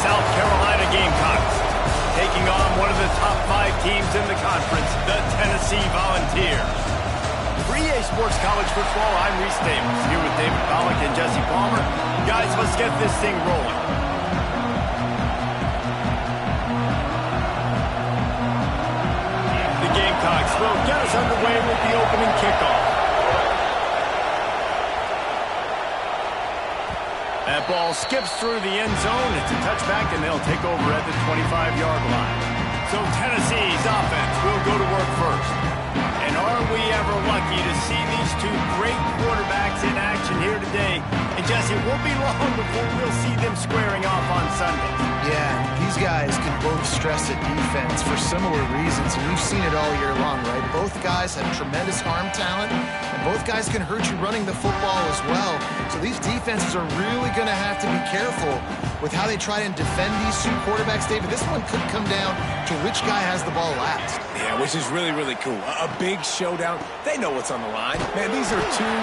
South Carolina Gamecocks, taking on one of the top 5 teams in the conference, the Tennessee Volunteers. For EA Sports College Football, I'm Reese Davis, here with David Pollack and Jesse Palmer. Guys, let's get this thing rolling. The Gamecocks will get us underway with the opening kickoff. That ball skips through the end zone. It's a touchback, and they'll take over at the 25-yard line. So Tennessee's offense will go to work first. And are we ever lucky to see these two great quarterbacks in action here today? And Jesse, it won't be long before we'll see them squaring off on Sunday. Yeah, these guys can both stress a defense for similar reasons, and we've seen it all year long, right? Both guys have tremendous arm talent, and both guys can hurt you running the football as well. So these defenses are really going to have to be careful with how they try and defend these two quarterbacks. David, this one could come down to which guy has the ball last. Yeah, which is really, really cool. A big showdown. They know what's on the line. Man, these are two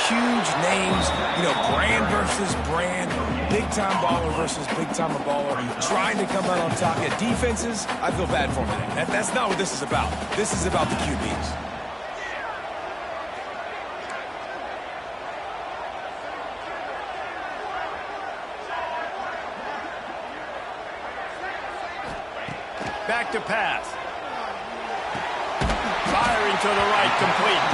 huge names. You know, brand versus brand. Big-time baller versus big-time baller. Trying to come out on top. Yeah, defenses, I feel bad for them. That's not what this is about. This is about the QBs. Back to pass. Firing to the right, complete.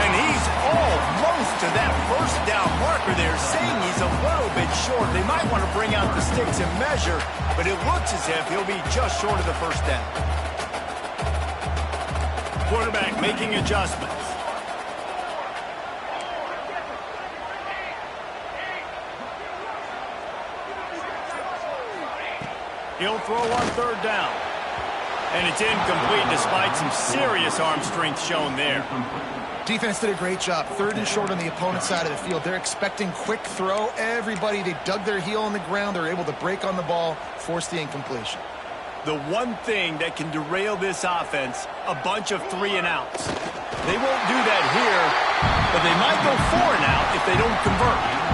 And he's almost to that first down marker there, saying he's a little bit short. They might want to bring out the sticks and measure, but it looks as if he'll be just short of the first down. Quarterback making adjustments. He'll throw on third down. And it's incomplete despite some serious arm strength shown there. Defense did a great job. Third and short on the opponent's side of the field. They're expecting quick throw. Everybody, they dug their heel on the ground. They're able to break on the ball, force the incompletion. The one thing that can derail this offense, a bunch of 3-and-outs. They won't do that here, but they might go 4-and-out if they don't convert.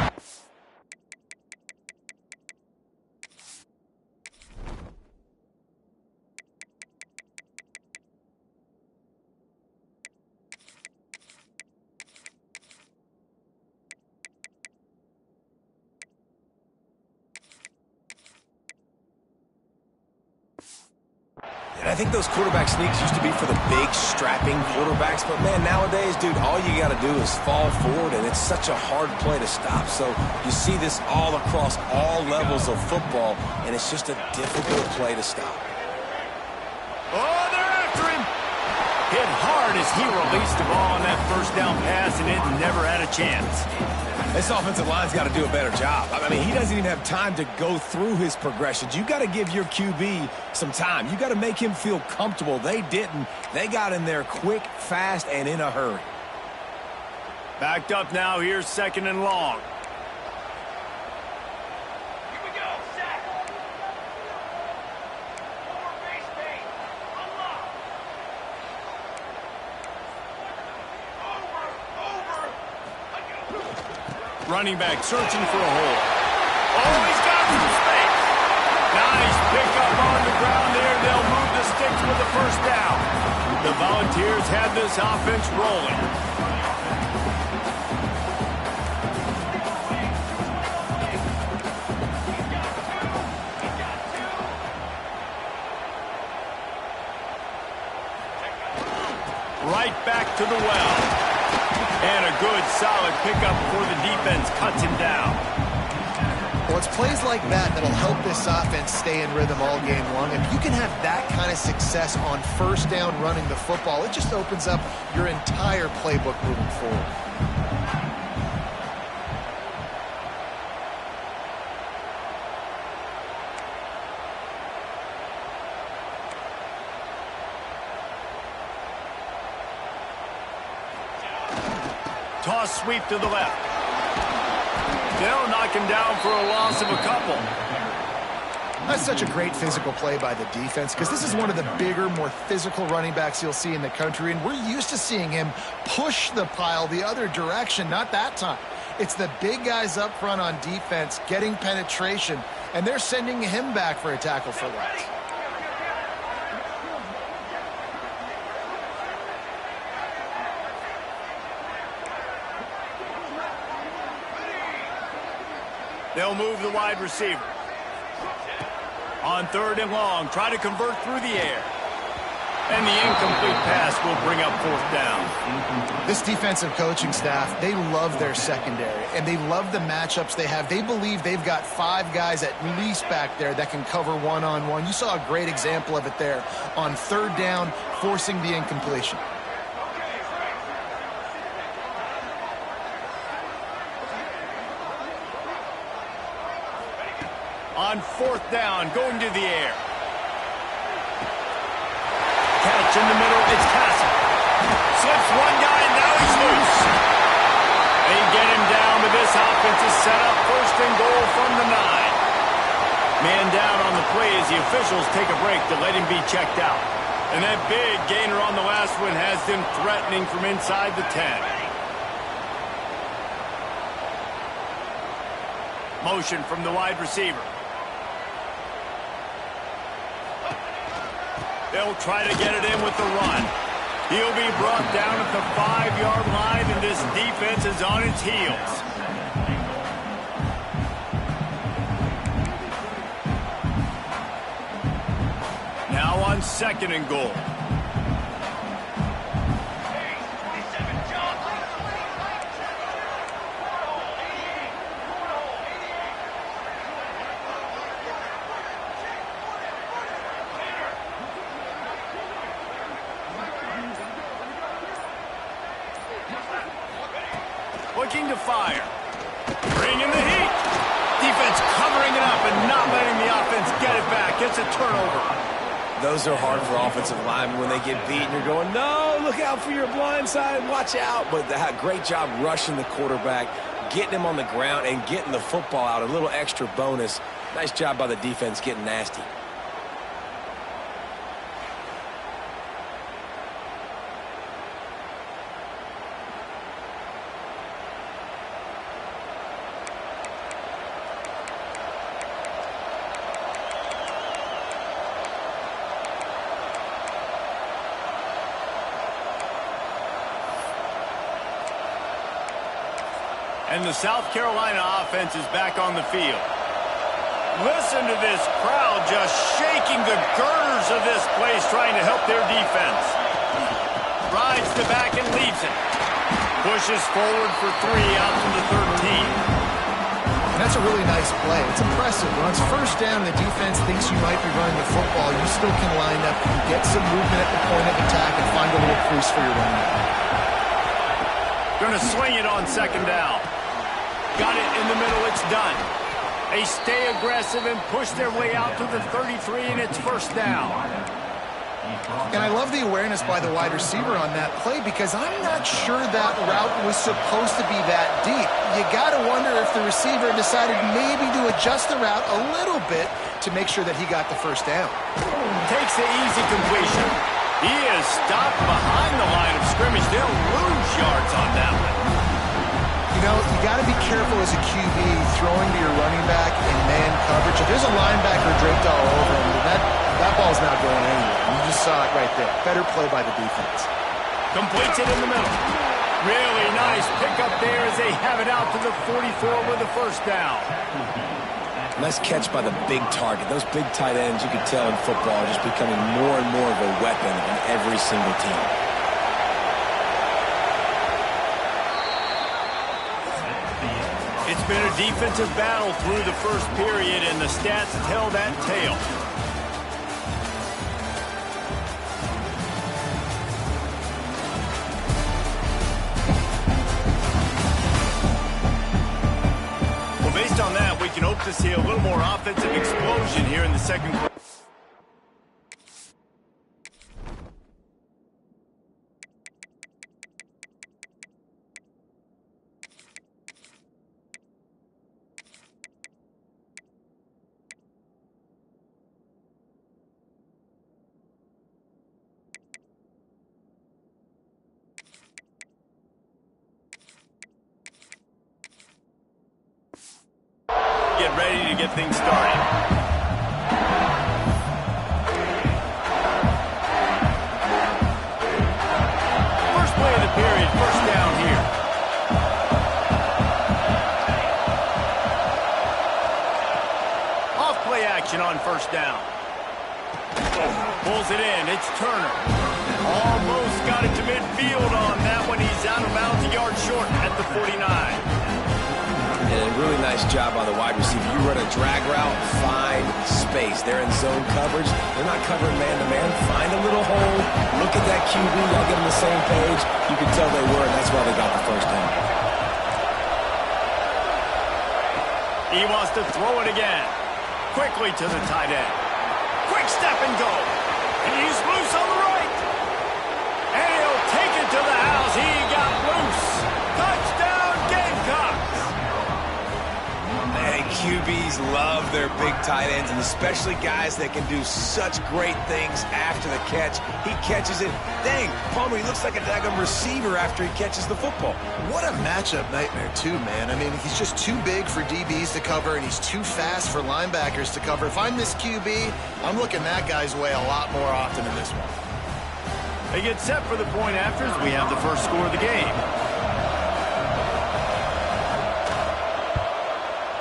And I think those quarterback sneaks used to be for the big, strapping quarterbacks. But, man, nowadays, dude, all you got to do is fall forward, and it's such a hard play to stop. So you see this all across all levels of football, and it's just a difficult play to stop. Oh, they're after him. Hit hard as he released the ball on that first down pass, and it never had a chance. This offensive line's got to do a better job. I mean, he doesn't even have time to go through his progressions. You got to give your QB some time. You got to make him feel comfortable. They didn't. They got in there quick, fast, and in a hurry. Backed up now. Here's second and long. Running back searching for a hole. Oh, he's got some space. Nice pickup on the ground there. They'll move the sticks with the first down. The Volunteers have this offense rolling. Right back to the well. And a good, solid pickup before the defense cuts him down. Well, it's plays like that that'll help this offense stay in rhythm all game long. If you can have that kind of success on first down running the football, it just opens up your entire playbook moving forward. Toss sweep to the left. They'll knock him down for a loss of a couple. That's such a great physical play by the defense because this is one of the bigger, more physical running backs you'll see in the country, and we're used to seeing him push the pile the other direction. Not that time. It's the big guys up front on defense getting penetration and they're sending him back for a tackle for loss. They'll move the wide receiver. On 3rd and long, try to convert through the air. And the incomplete pass will bring up 4th down. This defensive coaching staff, they love their secondary, and they love the matchups they have. They believe they've got 5 guys at least back there that can cover one-on-one. You saw a great example of it there on 3rd down, forcing the incompletion. On 4th down, going to the air. Catch in the middle, it's Castle. Slips one guy, and now he's loose. They get him down, but this offense is set up 1st and goal from the 9. Man down on the play as the officials take a break to let him be checked out. And that big gainer on the last one has them threatening from inside the 10. Motion from the wide receiver. They'll try to get it in with the run. He'll be brought down at the 5-yard line, and this defense is on its heels. Now on 2nd and goal. Looking to fire. Bring in the heat. Defense covering it up and not letting the offense get it back. It's a turnover. Those are hard for offensive linemen when they get beat and you're going, no, look out for your blind side, watch out. But great job rushing the quarterback, getting him on the ground and getting the football out. A little extra bonus. Nice job by the defense getting nasty. And the South Carolina offense is back on the field. Listen to this crowd just shaking the girders of this place trying to help their defense. Rides the back and leaves it. Pushes forward for 3 out to the 13. And that's a really nice play. It's impressive. When it's 1st down, the defense thinks you might be running the football. You still can line up, you get some movement at the point of attack, and find a little crease for your running back. Going to swing it on 2nd down. Got it in the middle, it's done. They stay aggressive and push their way out to the 33, and it's 1st down. And I love the awareness by the wide receiver on that play because I'm not sure that route was supposed to be that deep. You got to wonder if the receiver decided maybe to adjust the route a little bit to make sure that he got the 1st down. Takes the easy completion. He is stopped behind the line of scrimmage. They'll lose yards on that one. You know, you got to be careful as a QB throwing to your running back in man coverage. If there's a linebacker draped all over him, that ball's not going anywhere. You just saw it right there. Better play by the defense. Completes it in the middle. Really nice pickup there as they have it out to the 44 with the 1st down. Nice catch by the big target. Those big tight ends, you can tell in football, are just becoming more and more of a weapon in every single team. It's been a defensive battle through the 1st period, and the stats tell that tale. Well, based on that, we can hope to see a little more offensive explosion here in the 2nd quarter. get ready to get things started. First play of the period, first down here. Off play action on first down. Pulls it in. It's Turner. Almost got it to midfield on that one. He's out of bounds, a yard short at the 49. And a really nice job on the wide receiver. You run a drag route, find space. They're in zone coverage. They're not covering man-to-man. Find a little hole. Look at that QB. Y'all get on the same page. You can tell they were, and that's why they got the first down. He wants to throw it again. Quickly to the tight end. Quick step and go. And he's loose on the right. And he'll take it to the house. He got loose. Touchdown, Gamecocks. Man, QBs love their big tight ends, and especially guys that can do such great things after the catch. He catches it. Dang, Palmer, he looks like a daggum receiver after he catches the football. What a matchup nightmare, too, man. I mean, he's just too big for DBs to cover, and he's too fast for linebackers to cover. If I'm this QB, I'm looking that guy's way a lot more often in this one. They get set for the point afters. We have the first score of the game.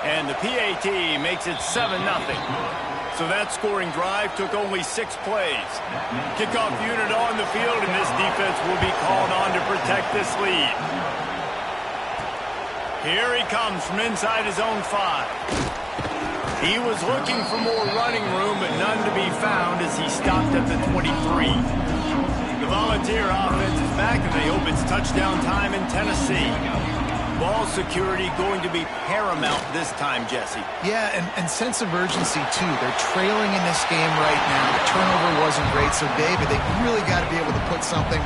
And the PAT makes it 7-0. So that scoring drive took only 6 plays. Kickoff unit on the field, and this defense will be called on to protect this lead. Here he comes from inside his own 5. He was looking for more running room, but none to be found as he stopped at the 23. The Volunteer offense is back, and they hope it's touchdown time in Tennessee. Ball security going to be paramount this time, Jesse. Yeah, and sense of urgency, too. They're trailing in this game right now. The turnover wasn't great, so David, they really got to be able to put something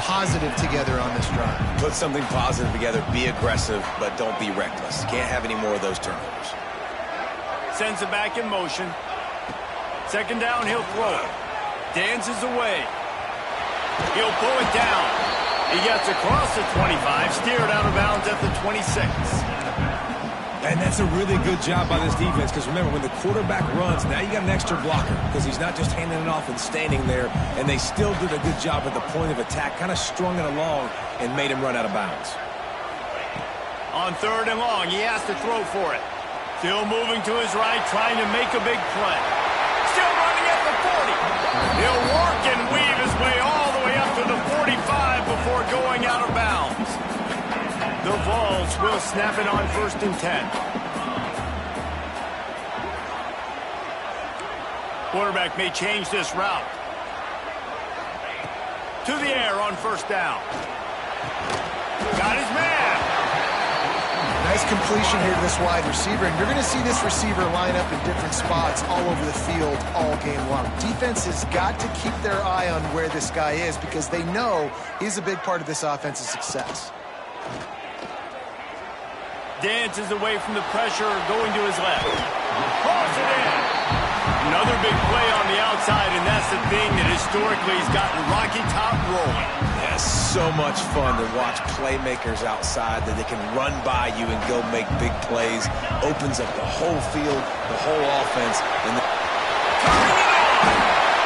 positive together on this drive. Put something positive together. Be aggressive, but don't be reckless. Can't have any more of those turnovers. Sends it back in motion. Second down, he'll throw it. Dances away. He'll pull it down. He gets across the 25, steered out of bounds at the 26. And that's a really good job by this defense, because remember, when the quarterback runs, now you got an extra blocker, because he's not just handing it off and standing there, and they still did a good job at the point of attack, kind of strung it along and made him run out of bounds. On third and long, he has to throw for it. Still moving to his right, trying to make a big play. Still running at the 40. He'll work and weave his way all the way up to the 45 before going out of bounds. The Vols will snap it on first and 10. Quarterback may change this route. To the air on first down. Got his man. Nice completion here to this wide receiver, and you're going to see this receiver line up in different spots all over the field all game long. Defense has got to keep their eye on where this guy is because they know he's a big part of this offense's success. Dances away from the pressure, going to his left. Cross it in. Another big play on the outside, and that's the thing that historically has gotten Rocky Top rolling. Yeah, so much fun to watch playmakers outside that they can run by you and go make big plays. Opens up the whole field, the whole offense. And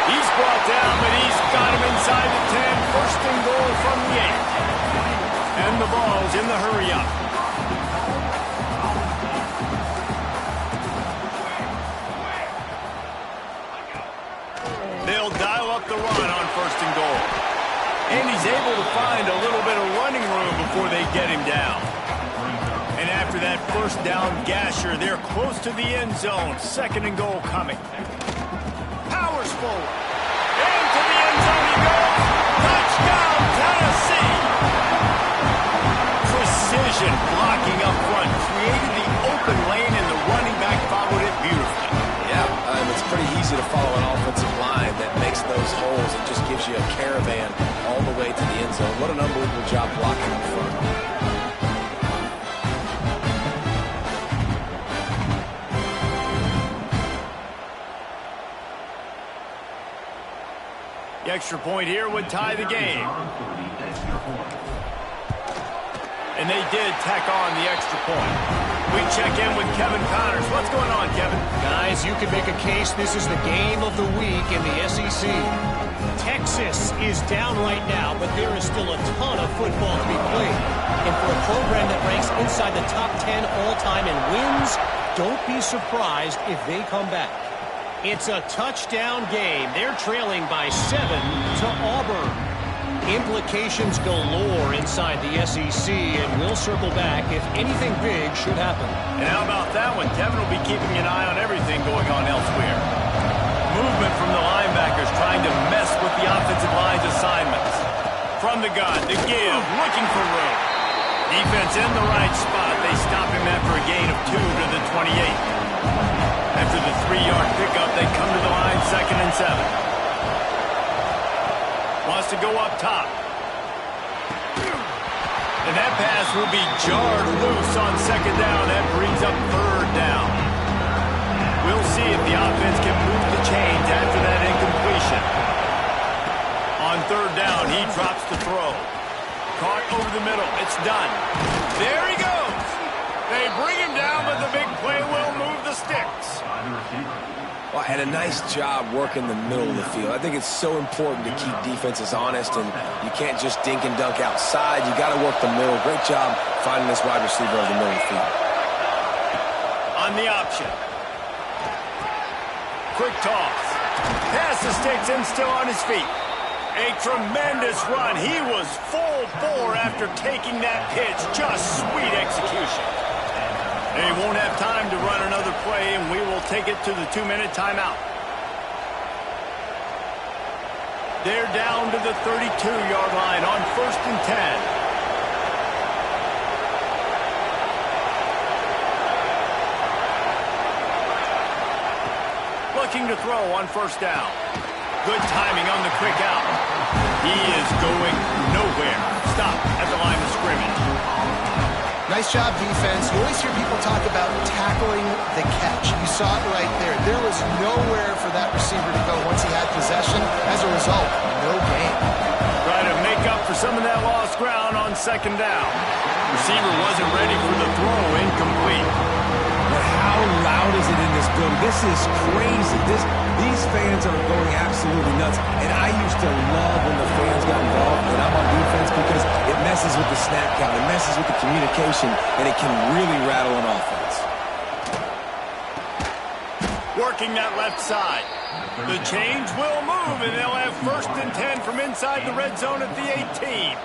he's brought down, but he's got him inside the 10. First and goal from the 8. And the Vols in the hurry-up. They'll dial up the run on first and goal. And he's able to find a little bit of running room before they get him down. And after that first down gasher, they're close to the end zone. Second and goal coming. Powers forward. Into the end zone he goes. Touchdown, Tennessee. Precision blocking up front. Created the open lane, and the running back followed it beautifully. Yeah, it's pretty easy to follow an offensive line that makes those holes and just gives you a caravan all the way to the end zone. What an unbelievable job blocking up front. The extra point here would tie the game. And they did tack on the extra point. We check in with Kevin Connors. What's going on, Kevin? Guys, you can make a case this is the game of the week in the SEC. Texas is down right now, but there is still a ton of football to be played. And for a program that ranks inside the top 10 all-time in wins, don't be surprised if they come back. It's a touchdown game. They're trailing by 7 to Auburn. Implications galore inside the SEC, and we'll circle back if anything big should happen. And how about that one? Kevin will be keeping an eye on everything going on elsewhere. Movement from the linebackers trying to mess with the offensive line's assignments. From the gun, the give, looking for room. Defense in the right spot. They stop him after a gain of 2 to the 28. After the 3-yard pickup, they come to the line 2nd and 7. Wants to go up top. And that pass will be jarred loose on 2nd down. That brings up 3rd down. We'll see if the offense can move the chains after that incompletion. On 3rd down, he drops the throw. Caught over the middle. It's done. There he goes. They bring him down, but the big play will move the sticks. Well, and a nice job working the middle of the field. I think it's so important to keep defenses honest, and you can't just dink and dunk outside. You got to work the middle. Great job finding this wide receiver over the middle of the field. On the option. Quick toss. Pass the sticks and still on his feet. A tremendous run. He was full bore after taking that pitch. Just sweet execution. They won't have time to run another play, and we will take it to the 2-minute timeout. They're down to the 32-yard line on 1st and 10. Looking to throw on 1st down. Good timing on the quick out. He is going nowhere. Stop at the line of scrimmage. Nice job, defense. You always hear people talk about tackling the catch. You saw it right there. There was nowhere for that receiver to go once he had possession. As a result, no gain. Try to make up for some of that lost ground on 2nd down. Receiver wasn't ready for the throw. Incomplete. But how loud is it in this building? This is crazy. These fans are going absolutely nuts. And I used to love when the fans got involved when I'm on defense because it messes with the snap count. It messes with the communication, and it can really rattle an offense. Working that left side. The change will move, and they'll have 1st and 10 from inside the red zone at the 18.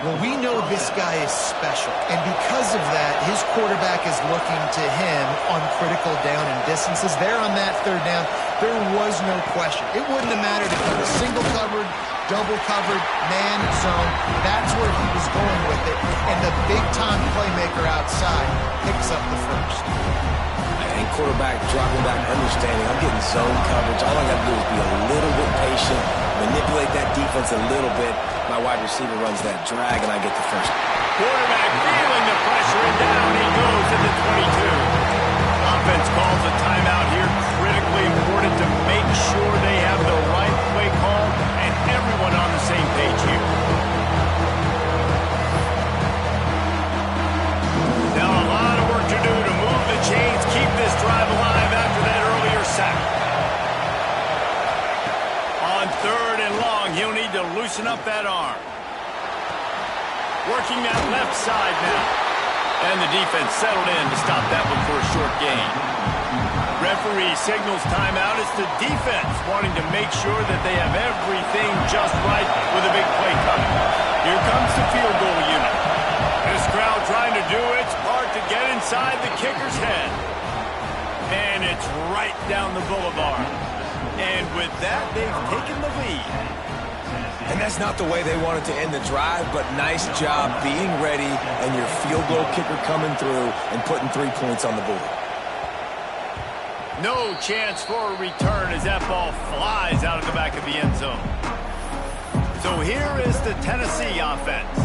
Well, we know this guy is special, and because of that, his quarterback is looking to him on critical down and distances. There on that 3rd down, there was no question. It wouldn't have mattered if he was single covered, double covered, man zone. That's where he was going with it, and the big-time playmaker outside picks up the 1st. And quarterback dropping back, understanding I'm getting zone coverage. All I got to do is be a little bit patient, manipulate that defense a little bit. My wide receiver runs that drag, and I get the 1st. Quarterback feeling the pressure, and down he goes at the 22. Offense calls a timeout here. Critically important to make sure they have the right play call and everyone on the same page here. Now a lot of work to do to move the chains, keep this drive alive after that earlier sack. On 3rd and long, he'll need to loosen up that arm. Working that left side now. And the defense settled in to stop that one for a short gain. Referee signals timeout. It's the defense wanting to make sure that they have everything just right with a big play coming. Here comes the field goal unit. This crowd trying to do its part to get inside the kicker's head. And it's right down the boulevard. And with that, they've taken the lead. And that's not the way they wanted to end the drive, but nice job being ready and your field goal kicker coming through and putting 3 points on the board. No chance for a return as that ball flies out of the back of the end zone. So here is the Tennessee offense.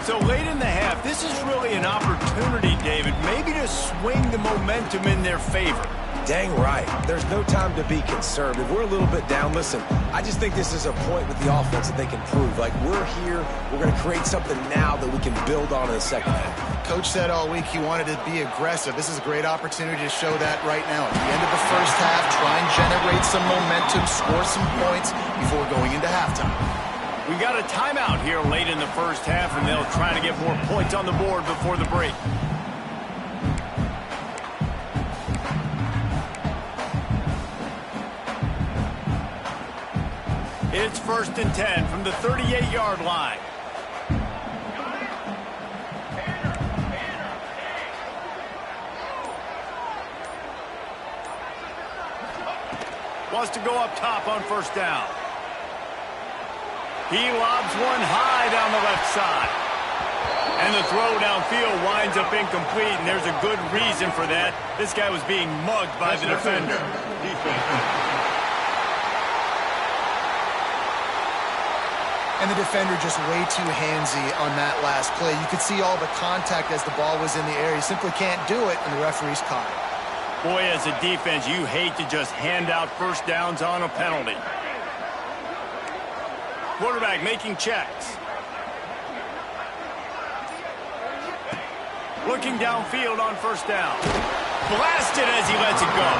So late in the half, this is really an opportunity, David, maybe to swing the momentum in their favor. Dang right. There's no time to be conservative. We're a little bit down. Listen, I just think this is a point with the offense that they can prove. Like, we're here, we're going to create something now that we can build on in the second half. Coach said all week he wanted to be aggressive. This is a great opportunity to show that right now. At the end of the first half, try and generate some momentum, score some points before going into halftime. We got a timeout here late in the first half, and they'll try to get more points on the board before the break. It's 1st and 10 from the 38-yard line. Wants to go up top on 1st down. He lobs one high down the left side. And the throw downfield winds up incomplete, and there's a good reason for that. This guy was being mugged by the defender. And the defender just way too handsy on that last play. You could see all the contact as the ball was in the air. He simply can't do it, and the referee's caught it. Boy, as a defense, you hate to just hand out 1st downs on a penalty. Quarterback making checks. Looking downfield on 1st down. Blasted as he lets it go.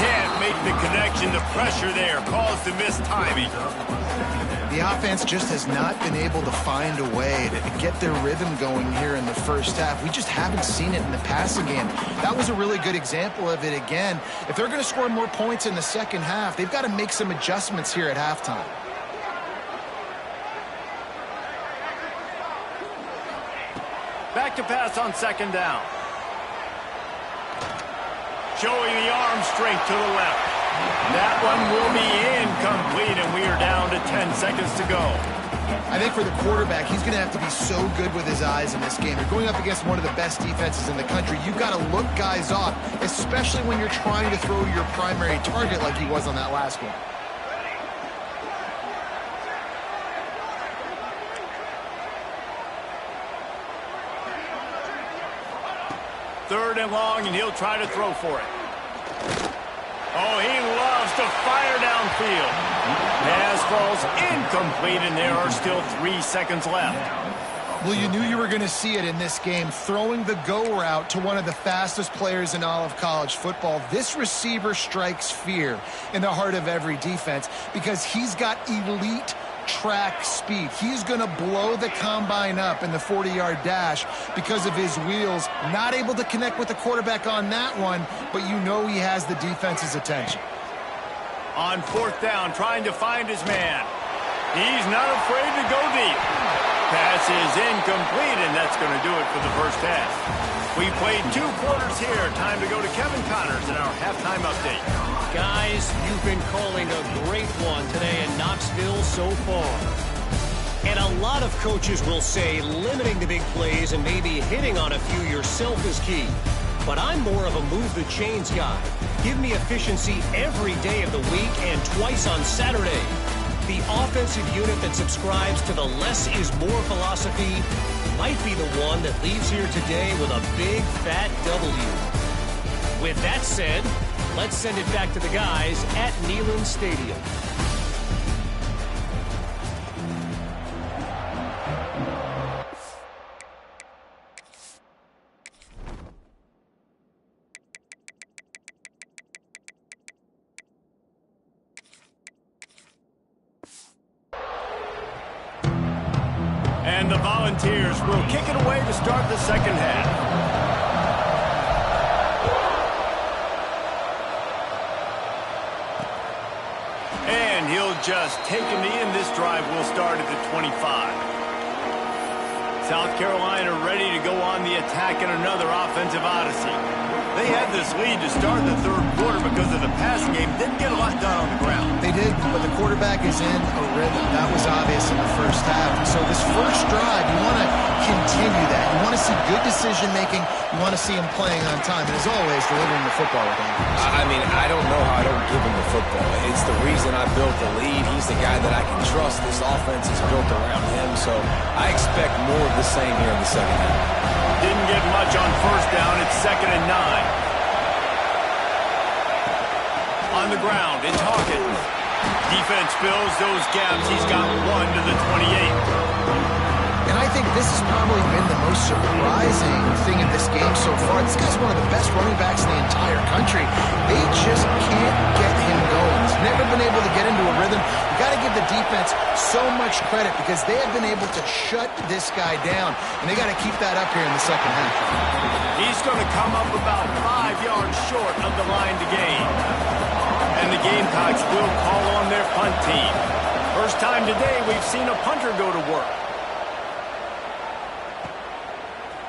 Can't make the connection. The pressure there caused the missed timing. The offense just has not been able to find a way to get their rhythm going here in the first half. We just haven't seen it in the passing game. That was a really good example of it again. If they're going to score more points in the second half, they've got to make some adjustments here at halftime. Back to pass on 2nd down. Showing the arm strength to the left. That one will be incomplete, and we are down to 10 seconds to go. I think for the quarterback, he's going to have to be so good with his eyes in this game. You're going up against one of the best defenses in the country. You've got to look guys off, especially when you're trying to throw your primary target like he was on that last one. Third and long, and he'll try to throw for it. Oh, he loves to fire downfield. Pass falls incomplete, and there are still 3 seconds left. Well, you knew you were going to see it in this game, throwing the go route to one of the fastest players in all of college football. This receiver strikes fear in the heart of every defense because he's got elite track speed. He's going to blow the combine up in the 40-yard dash because of his wheels. Not able to connect with the quarterback on that one, but you know he has the defense's attention. On 4th down, trying to find his man. He's not afraid to go deep. Pass is incomplete, and that's going to do it for the first half. We played 2 quarters here. Time to go to Kevin Connors in our halftime update. Guys, you've been calling a great one today in Knoxville so far. And a lot of coaches will say limiting the big plays and maybe hitting on a few yourself is key. But I'm more of a move the chains guy. Give me efficiency every day of the week and twice on Saturday. The offensive unit that subscribes to the less is more philosophy might be the one that leaves here today with a big fat W. With that said, let's send it back to the guys at Neyland Stadium. And the Volunteers will kick it away to start the second half. And he'll just take a knee, and this drive will start at the 25. South Carolina ready to go on the attack in another offensive odyssey. They had this lead to start the third quarter because of the passing game. Didn't get a lot done on the ground. They did, but the quarterback is in a rhythm. That was obvious in the first half. And so this first drive, you want to continue that. You want to see good decision-making. You want to see him playing on time. And as always, delivering the football with accuracy. I mean, I don't know how I don't give him the football. It's the reason I built the lead. He's the guy that I can trust. This offense is built around him. So I expect more of the same here in the second half. Didn't get much on 1st down. It's 2nd and 9. on the ground. It's Hawkins. Defense fills those gaps. He's got 1 to the 28. And I think this has probably been the most surprising thing in this game so far. This guy's one of the best running backs in the entire country. They just can't get him going. He's never been able to get into a rhythm. You got to give the defense so much credit because they have been able to shut this guy down, and they got to keep that up here in the second half. He's going to come up about 5 yards short of the line to gain. And the Gamecocks will call on their punt team. First time today we've seen a punter go to work.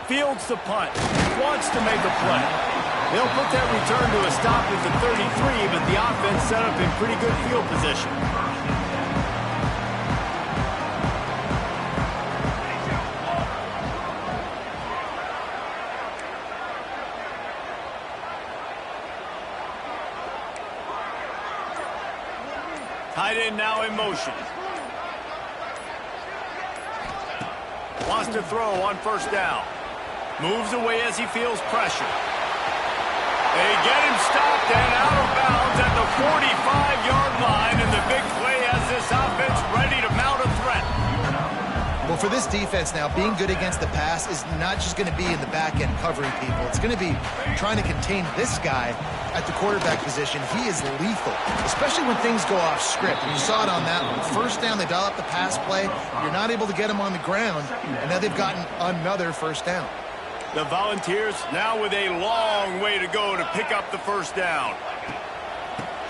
Fields the punt, wants to make a play. They'll put that return to a stop at the 33, but the offense set up in pretty good field position. Tight end now in motion. Wants to throw on first down. Moves away as he feels pressure. They get him stopped and out of bounds at the 45-yard line, and the big play has this offense ready to mount a threat. Well, for this defense now, being good against the pass is not just going to be in the back end covering people. It's going to be trying to contain this guy at the quarterback position. He is lethal, especially when things go off script. And you saw it on that one. First down, they dial up the pass play. You're not able to get him on the ground, and now they've gotten another first down. The Volunteers now with a long way to go to pick up the first down.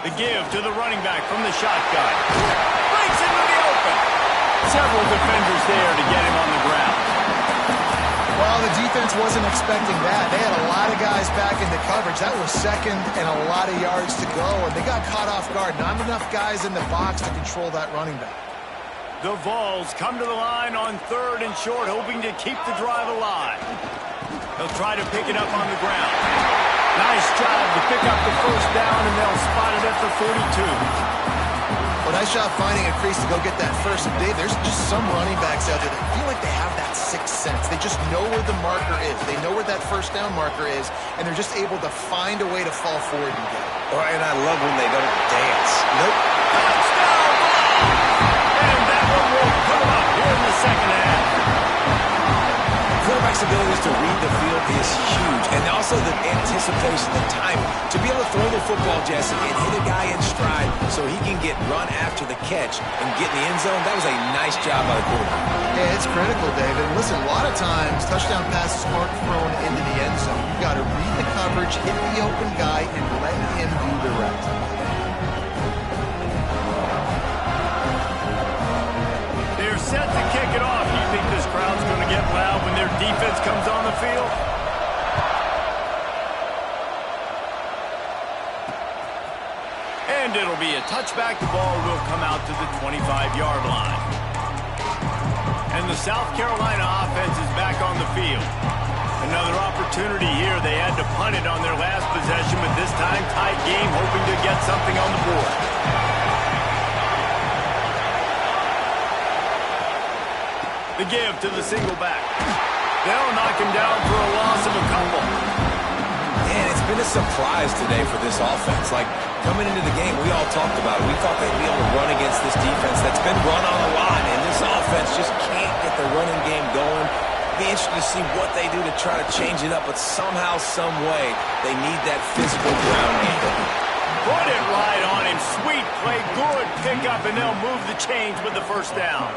The give to the running back from the shotgun. Breaks into the open. Several defenders there to get him on the ground. Well, the defense wasn't expecting that. They had a lot of guys back into coverage. That was second and a lot of yards to go, and they got caught off guard. Not enough guys in the box to control that running back. The Vols come to the line on 3rd and short, hoping to keep the drive alive. They'll try to pick it up on the ground. Nice job to pick up the first down, and they'll spot it at the 42. Well, nice job finding a crease to go get that first. Dave, there's just some running backs out there that feel like they have that sixth sense. They just know where the marker is. They know where that first down marker is, and they're just able to find a way to fall forward and get it. Oh, and I love when they don't dance. Nope. Touchdown! And that one will come up here in the second half. Quarterback's ability to read the field is huge, and also the anticipation, the timing. To be able to throw the football, Jesse, and hit a guy in stride so he can get run after the catch and get in the end zone, that was a nice job by the quarterback. Yeah, it's critical, David. Listen, a lot of times touchdown passes aren't thrown into the end zone. You've got to read the coverage, hit the open guy, and let him do the rest. They're set to kick it off. You think this crowd's going to get loud when their defense comes on the field? And it'll be a touchback. The ball will come out to the 25-yard line. And the South Carolina offense is back on the field. Another opportunity here. They had to punt it on their last possession, but this time tight game, hoping to get something on the board. The give to the single back. They'll knock him down for a loss of a couple. Man, it's been a surprise today for this offense. Like, coming into the game, we all talked about it. We thought they'd be able to run against this defense that's been run on a lot, and this offense just can't get the running game going. Be interested to see what they do to try to change it up, but somehow, some way, they need that physical ground game. Put it right on him. Sweet play, good pickup, and they'll move the chains with the first down.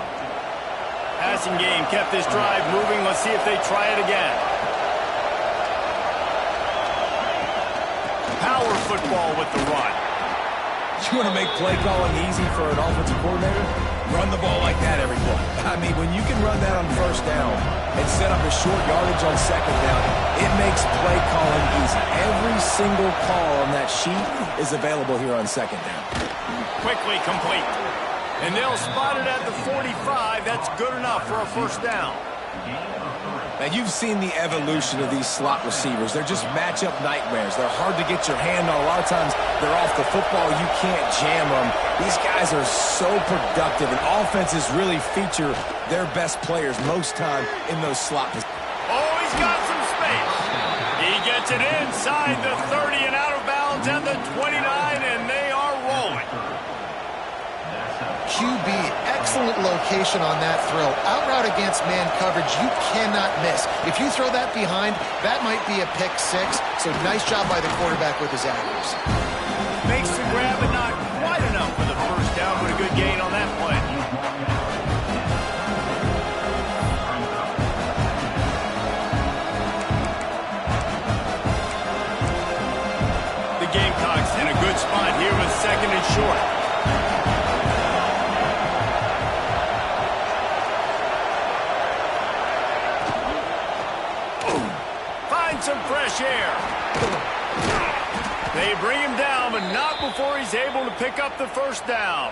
Passing game kept this drive moving. Let's see if they try it again. Power football with the run. You want to make play calling easy for an offensive coordinator? Run the ball like that every play. I mean, when you can run that on first down and set up a short yardage on second down, it makes play calling easy. Every single call on that sheet is available here on second down. Quickly complete. And they'll spot it at the 45. That's good enough for a first down. Now, you've seen the evolution of these slot receivers. They're just matchup nightmares. They're hard to get your hand on. A lot of times, they're off the football. You can't jam them. These guys are so productive, and offenses really feature their best players most time in those slot positions. Oh, he's got some space. He gets it inside the 30 and out of bounds at the 29, and they are QB, excellent location on that throw. Out route against man coverage, you cannot miss. If you throw that behind, that might be a pick six. So nice job by the quarterback with his accuracy. Makes the grab, but not quite enough for the first down, but a good gain on that play. The Gamecocks in a good spot here with second and short. Find some fresh air. They bring him down, but not before he's able to pick up the first down.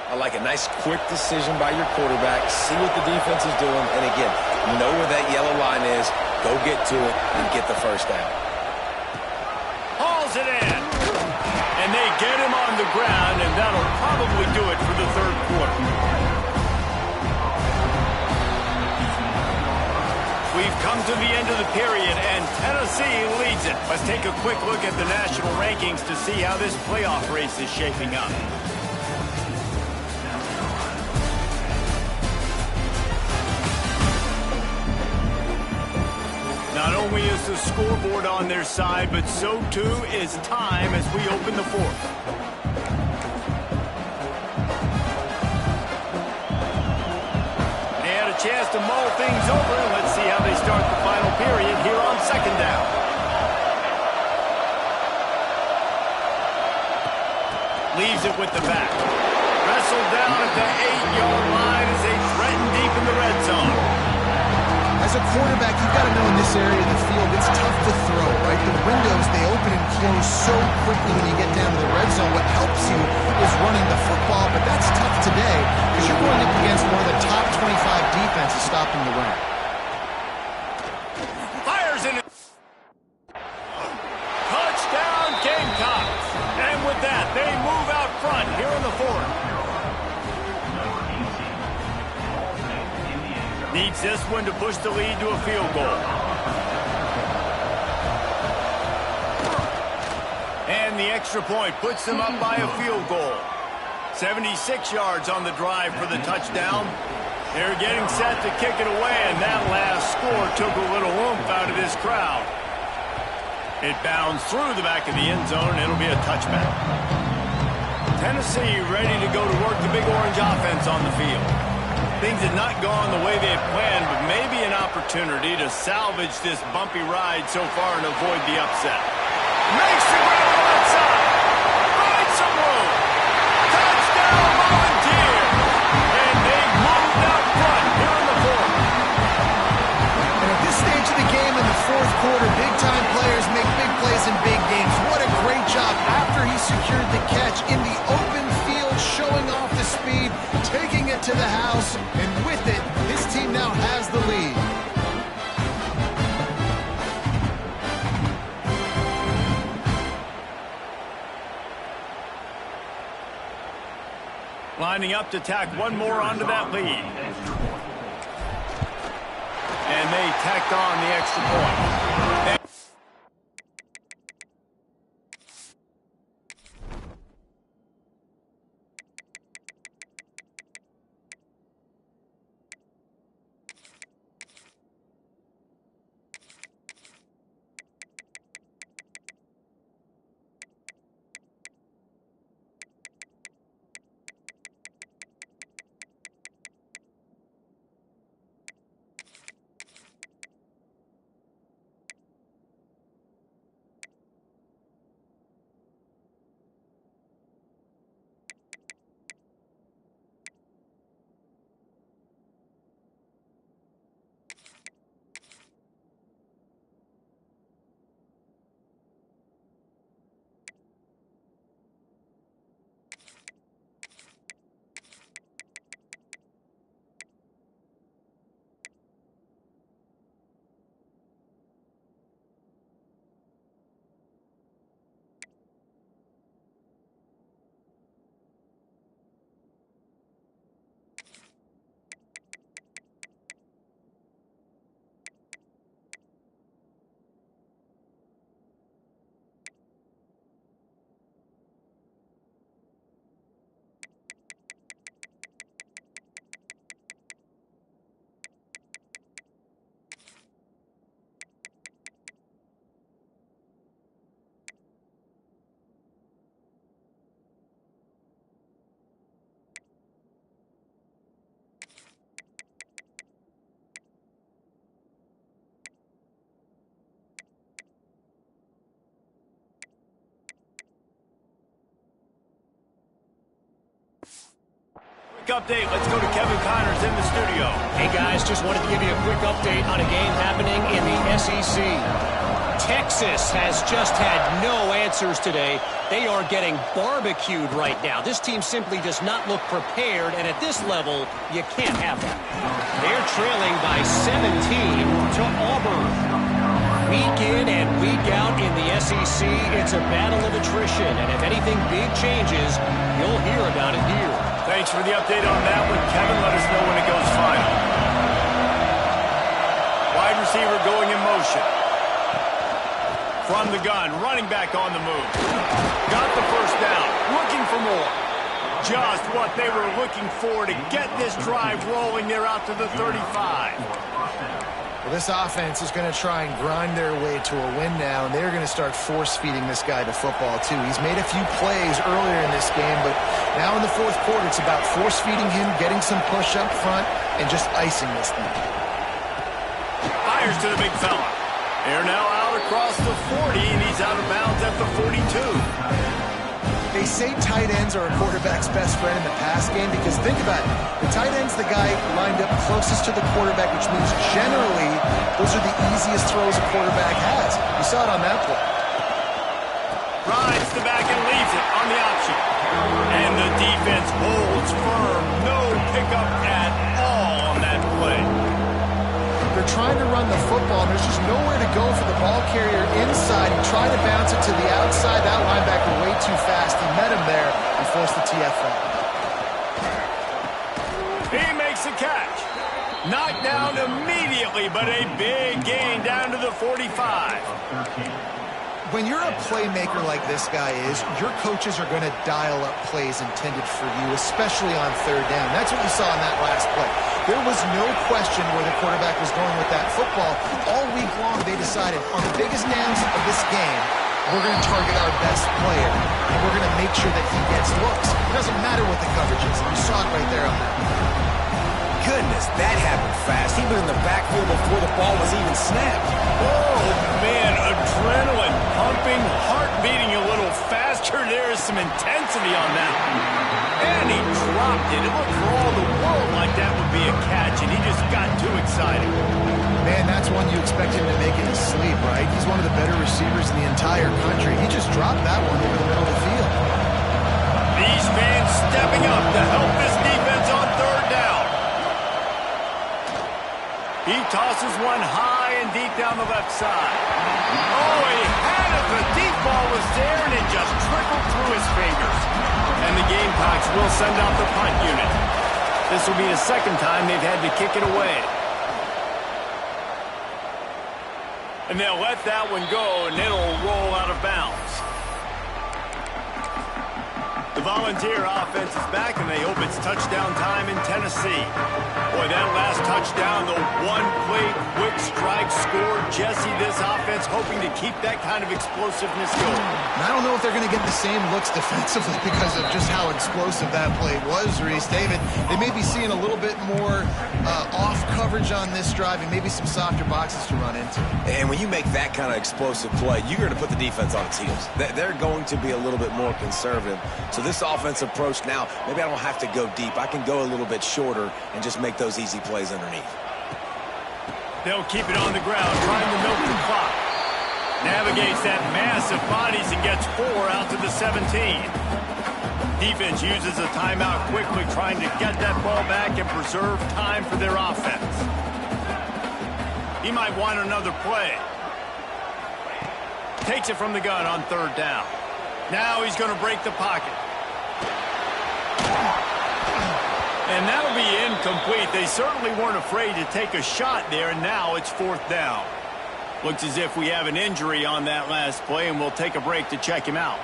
I like a nice quick decision by your quarterback. See what the defense is doing. And again, know where that yellow line is. Go get to it and get the first down. Hauls it in. And they get him on the ground, and that'll probably do it for the third quarter. We've come to the end of the period, and Tennessee leads it. Let's take a quick look at the national rankings to see how this playoff race is shaping up. Not only is the scoreboard on their side, but so too is time as we open the fourth. They had a chance to mull things over, and let's see how they start the final period here on second down. Leaves it with the back. Wrestled down at the 8-yard line as they threaten deep in the red zone. As a quarterback, you've got to know in this area of the field, it's tough to throw, right? The windows, they open and close so quickly when you get down to the red zone. What helps you is running the football, but that's tough today because you're going up against one of the top 25 defenses stopping the run. Fires in it. Touchdown, Gamecocks. And with that, they move out front here in the fourth. Needs this one to push the lead to a field goal. And the extra point puts them up by a field goal. 76 yards on the drive for the touchdown. They're getting set to kick it away, and that last score took a little oomph out of this crowd. It bounds through the back of the end zone, and it'll be a touchback. Tennessee ready to go to work the Big Orange offense on the field. Things had not gone the way they had planned, but maybe an opportunity to salvage this bumpy ride so far and avoid the upset. Makes the grab on that side. Finds some room. Touchdown, Volunteer. And they've moved out front here in the fourth. And at this stage of the game in the fourth quarter, big-time players make big plays in big games. What a great job after he secured the catch in the open field, showing off the speed, taking it to the house, and with it, his team now has the lead. Lining up to tack one more onto that lead. And they tacked on the extra point. Quick update. Let's go to Kevin Connors in the studio. Hey, guys, just wanted to give you a quick update on a game happening in the SEC. Texas has just had no answers today. They are getting barbecued right now. This team simply does not look prepared, and at this level, you can't have that. They're trailing by 17 to Auburn. Week in and week out in the SEC, it's a battle of attrition, and if anything big changes, you'll hear about it here. Thanks for the update on that one, Kevin. Let us know when it goes final. Wide receiver going in motion. From the gun, running back on the move. Got the first down, looking for more. Just what they were looking for to get this drive rolling. They're out to the 35. Well, this offense is going to try and grind their way to a win now, and they're going to start force-feeding this guy the football, too. He's made a few plays earlier in this game, but now in the fourth quarter, it's about force-feeding him, getting some push up front, and just icing this thing. Fires to the big fella. They're now out across the 40, and he's out of bounds at the 42. They say tight ends are a quarterback's best friend in the pass game because think about it. The tight end's the guy lined up closest to the quarterback, which means generally those are the easiest throws a quarterback has. You saw it on that play. Rides the back and leaves it on the option. And the defense holds firm. No pickup at all on that play. They're trying to run the football, and there's just nowhere to go for the ball carrier inside. He tried to bounce it to the outside. That linebacker way too fast. He met him there and forced the TFL. He makes the catch. Knocked down immediately, but a big gain down to the 45. When you're a playmaker like this guy is, your coaches are going to dial up plays intended for you, especially on third down. That's what you saw in that last play. There was no question where the quarterback was going with that football. All week long, they decided on the biggest downs of this game, we're going to target our best player, and we're going to make sure that he gets looks. It doesn't matter what the coverage is. You saw it right there on that. Goodness, that happened fast. He was in the backfield before the ball was even snapped. Oh, man, adrenaline pumping, heart beating a little faster. There is some intensity on that. And he dropped it. It looked for all the world like that would be a catch, and he just got too excited. Man, that's one you expect him to make in his sleep, right? He's one of the better receivers in the entire country. He just dropped that one over the middle of the field. These fans stepping up to help this defense on third down. He tosses one high and deep down the left side. Oh, he had it. The deep ball was there, and it just trickled through his fingers. And the Gamecocks will send out the punt unit. This will be the second time they've had to kick it away. And they'll let that one go, and it'll roll out of bounds. The Volunteer offense is back, and they hope it's touchdown time in Tennessee. Boy, that last touchdown, the one-play quick strike score. Jesse, this offense hoping to keep that kind of explosiveness going. And I don't know if they're going to get the same looks defensively because of just how explosive that play was, Reese. David, they may be seeing a little bit more off coverage on this drive and maybe some softer boxes to run into. And when you make that kind of explosive play, you're going to put the defense on its heels. They're going to be a little bit more conservative. So this offense approach now, maybe I don't have to go deep. I can go a little bit shorter and just make those easy plays underneath. They'll keep it on the ground, trying to milk the clock. Navigates that mass of bodies and gets 4 out to the 17. Defense uses a timeout quickly, trying to get that ball back and preserve time for their offense. He might want another play. Takes it from the gun on third down. Now he's going to break the pocket. And that'll be incomplete. They certainly weren't afraid to take a shot there, and now it's fourth down. Looks as if we have an injury on that last play, and we'll take a break to check him out.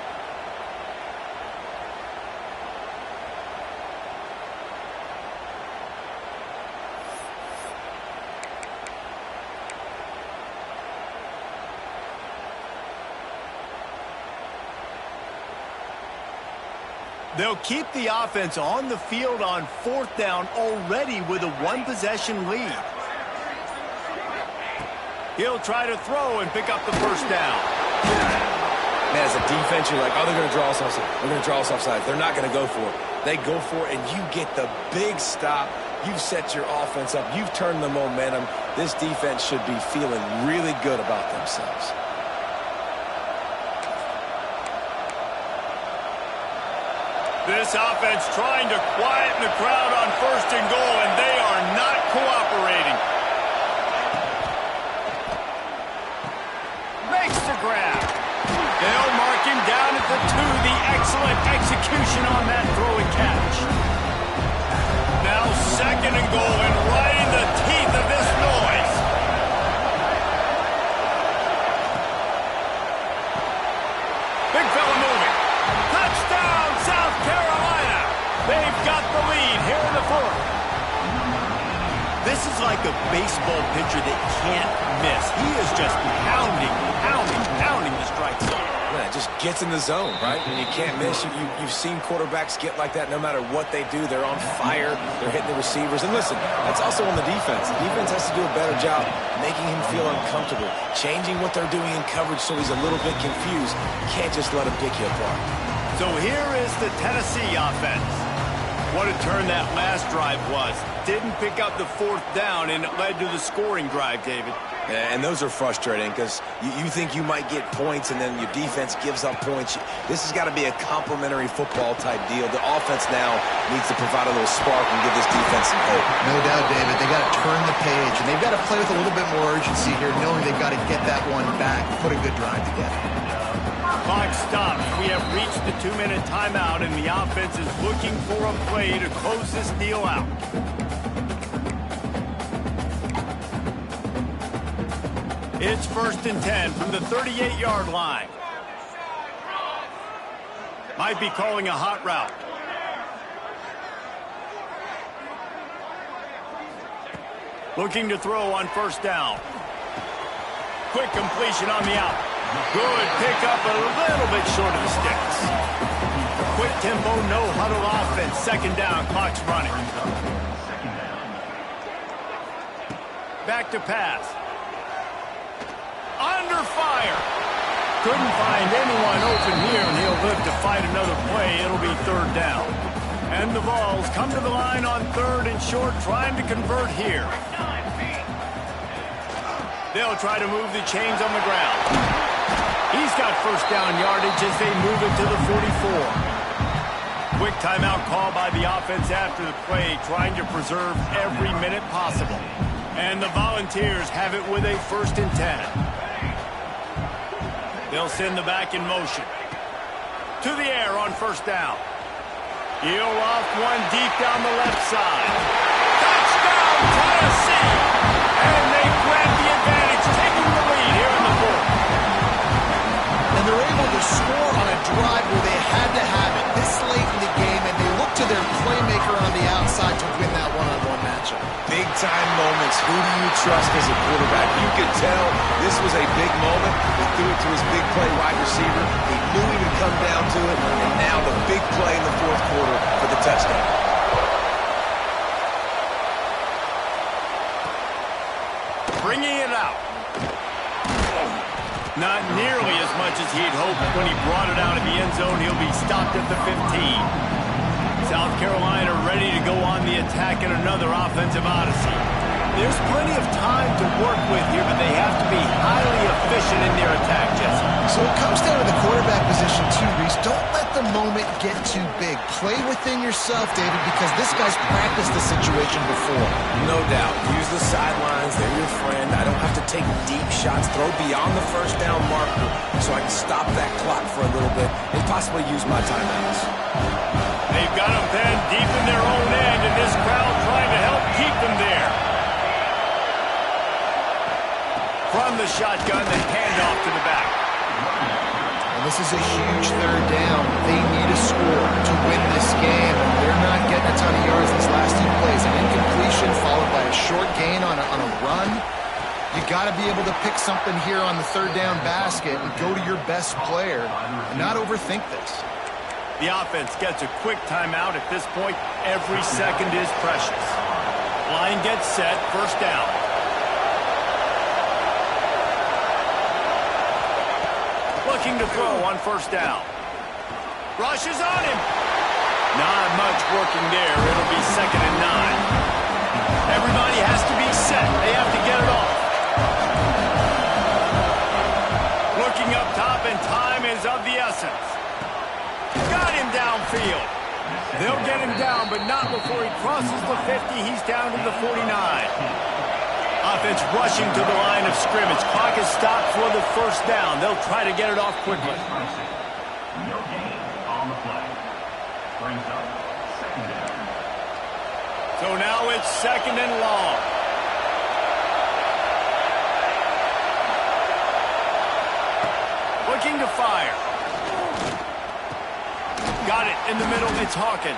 They'll keep the offense on the field on fourth down already with a one-possession lead. He'll try to throw and pick up the first down. And as a defense, you're like, oh, they're going to draw us offside. They're going to draw us offside. They're not going to go for it. They go for it, and you get the big stop. You've set your offense up. You've turned the momentum. This defense should be feeling really good about themselves. This offense trying to quieten the crowd on 1st and goal, and they are not cooperating. Makes the grab. They'll mark him down at the 2. The excellent execution on that throw and catch. Now 2nd and goal, and right in the teeth of this noise. Big fella moving. Touchdown, South Carolina. They've got the lead here in the 4th. This is like a baseball pitcher that can't miss. He is just pounding the strike zone. Yeah, it just gets in the zone, right? And you can't miss. You've seen quarterbacks get like that no matter what they do. They're on fire. They're hitting the receivers. And listen, that's also on the defense. The defense has to do a better job making him feel uncomfortable, changing what they're doing in coverage so he's a little bit confused. You can't just let him pick you apart. So here is the Tennessee offense. What a turn that last drive was. Didn't pick up the 4th down, and it led to the scoring drive, David. Yeah, and those are frustrating because you think you might get points, and then your defense gives up points. This has got to be a complementary football type deal. The offense now needs to provide a little spark and give this defense some hope. No doubt, David. They got to turn the page, and they've got to play with a little bit more urgency here, knowing they've got to get that one back, put a good drive together. Clock stops. We have reached the 2-minute timeout, and the offense is looking for a play to close this deal out. It's 1st and 10 from the 38-yard line. Might be calling a hot route. Looking to throw on 1st down. Quick completion on the out. Good pickup, a little bit short of the sticks. Quick tempo, no huddle offense. 2nd down, clock's running. Back to pass. Under fire. Couldn't find anyone open here, and he'll live to fight another play. It'll be 3rd down. And the Vols come to the line on 3rd and short, trying to convert here. They'll try to move the chains on the ground. He's got 1st down yardage as they move it to the 44. Quick timeout call by the offense after the play, trying to preserve every minute possible. And the Volunteers have it with a 1st and 10. They'll send the back in motion. To the air on 1st down. He'll off one deep down the left side. Touchdown, Tennessee! And they grab the advantage, taking the lead here in the 4th. And they're able to score on a drive where they had to have it this late in the game, and they look to their playmaker on the outside to win that one-on-one matchup. Big-time moments. Who do you trust as a quarterback? You could tell this was a big moment. He threw it to his big play wide receiver. He knew he would come down to it, and now the big play in the 4th quarter for the touchdown. Bringing it out. Not nearly as much as he'd hoped when he brought it out of the end zone. He'll be stopped at the 15. South Carolina ready to go on the attack in another offensive odyssey. There's plenty of time to work with here, but they have to be highly efficient in their attack, Jesse. So it comes down to the quarterback position too, Reese. Don't let the moment get too big. Play within yourself, David, because this guy's practiced the situation before. No doubt. Use the sidelines. They're your friend. I don't have to take deep shots. Throw beyond the 1st down marker so I can stop that clock for a little bit and possibly use my timeouts. They've got them pinned deep in their own end, and this crowd trying to help keep them there. From the shotgun, the handoff to the back. And this is a huge 3rd down. They need a score to win this game. They're not getting a ton of yards these last 2 plays. An incompletion followed by a short gain on a run. You got to be able to pick something here on the 3rd down basket and go to your best player and not overthink this. The offense gets a quick timeout. At this point, every second is precious. Line gets set, 1st down. Looking to throw on first down. Rushes on him. Not much working there. It'll be 2nd and 9. Everybody has to be set. They have to get it off. Looking up top, and time is of the essence. Got him downfield. They'll get him down, but not before he crosses the 50. He's down to the 49. Offense rushing to the line of scrimmage. Clock is stopped for the first down. They'll try to get it off quickly. No gain on the play. Brings up 2nd down. So now it's 2nd and long. Looking to fire. Got it in the middle. It's Hawkins.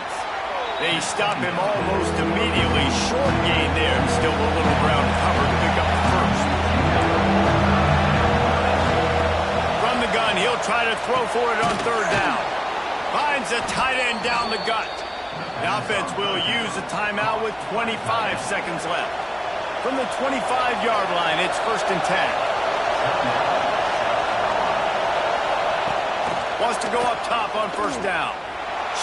They stop him almost immediately. Short gain there. Still a little ground cover to pick up the first. From the gun, he'll try to throw for it on 3rd down. Finds a tight end down the gut. The offense will use a timeout with 25 seconds left. From the 25-yard line, it's 1st and 10. Wants to go up top on first down.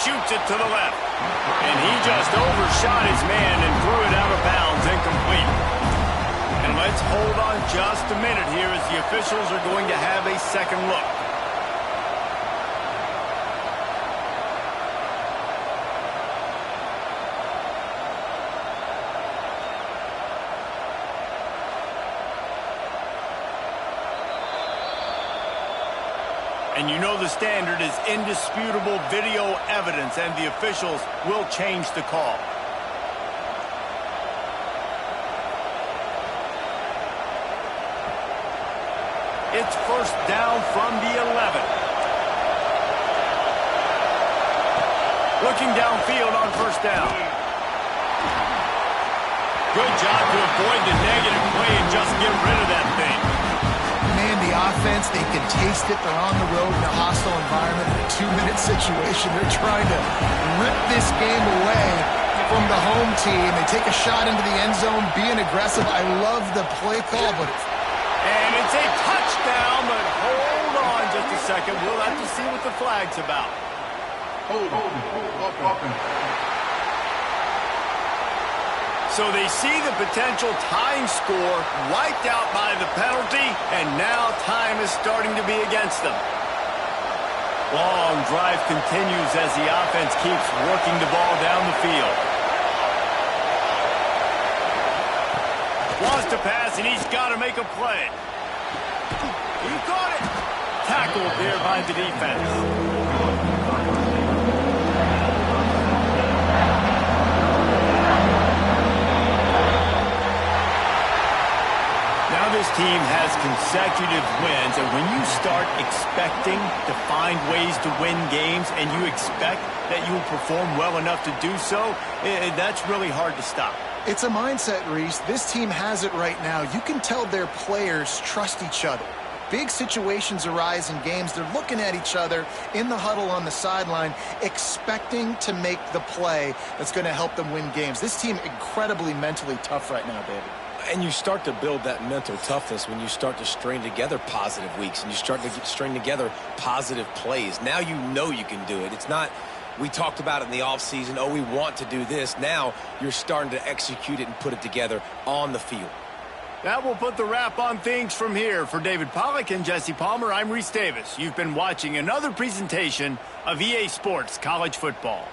Shoots it to the left. And he just overshot his man and threw it out of bounds, incomplete. And let's hold on just a minute here as the officials are going to have a second look. And you know the standard is indisputable video evidence, and the officials will change the call. It's first down from the 11. Looking downfield on first down. Good job to avoid the negative play and just get rid of that thing. Man, the offense, they can taste it. They're on the road in a hostile environment in a 2-minute situation. They're trying to rip this game away from the home team. They take a shot into the end zone, being aggressive. I love the play call, but and it's a touchdown, but hold on just a second. We'll have to see what the flag's about. So they see the potential tying score wiped out by the penalty, and now time is starting to be against them. Long drive continues as the offense keeps working the ball down the field. Wants to pass, and he's got to make a play. He got it. Tackled there by the defense. This team has consecutive wins, and when you start expecting to find ways to win games and you expect that you will perform well enough to do so, that's really hard to stop. It's a mindset, Reese. This team has it right now. You can tell their players trust each other. Big situations arise in games. They're looking at each other in the huddle on the sideline, expecting to make the play that's going to help them win games. This team incredibly mentally tough right now, David. And you start to build that mental toughness when you start to string together positive weeks and you start to string together positive plays. Now you know you can do it. It's not, we talked about it in the offseason, oh, we want to do this. Now you're starting to execute it and put it together on the field. That will put the wrap on things from here. For David Pollack and Jesse Palmer, I'm Reese Davis. You've been watching another presentation of EA Sports College Football.